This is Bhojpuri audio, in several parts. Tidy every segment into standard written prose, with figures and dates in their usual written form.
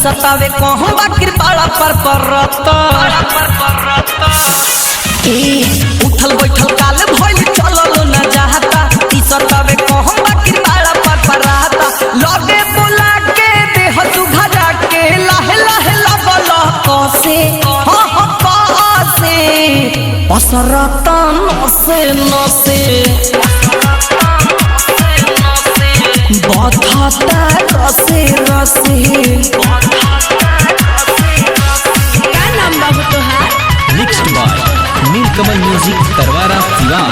सतावे कहूँ बाकिर पाड़ा पर उठल बैठल काल भइल चलल न जाता ई सतावे कहूँ बाकिर पाड़ा पर लगे बोला के देह सुघरा के लाहे लाहे लगल कसे कसे असरता नसे नसे बधाता रसे रसे। क्या नाम बाबू तोहार? Mixed by Neelkamal music Tarwara Siwan.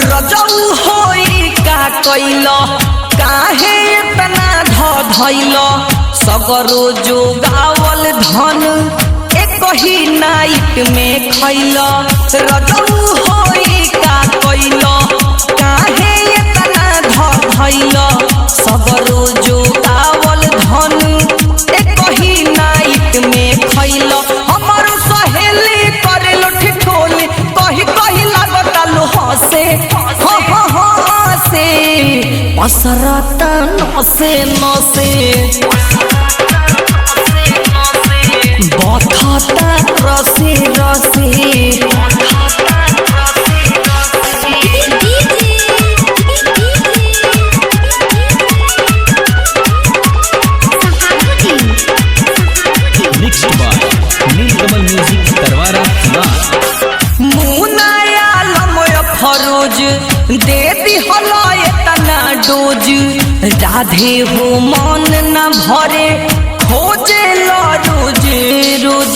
रजऊ होई का कइलो काहे इतना धइलो सगरो जो गावल धन एक ही नाइट में खइलो। रजऊ होई का कइलो काहे इतना धइलो सगरो जो गावल धन एक ही नाइट में खइलो। हमर सहेली करेलो ठिठोली कही कही लागता लो हसे हसे पसरता नसे नसे बधाता रसे रसे। Mixed by Neelkamal music Tarwara Siwan. मुनाया लमय फरोज दे दिहल एतना डोज राधे हो मन न भरे खोजे लो रोज रोज।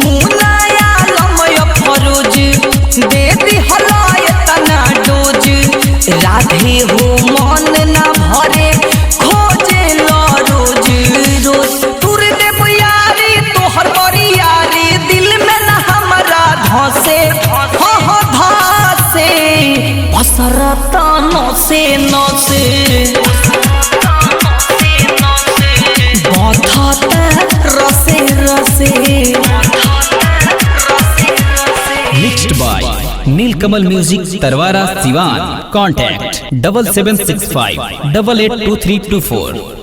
मुनाया लमय फरोज दे दिहल एतना डोज राधे हो मन न भरे खोजे लो रोज रोज। तुर देव यारी तोहर बरियारी दिल में न हमरा धसे धसे पसरता नसे नसे बधाता रसे रसे। Mixed by Neelkamal music Tarwara Siwan. Contact 7765 882324।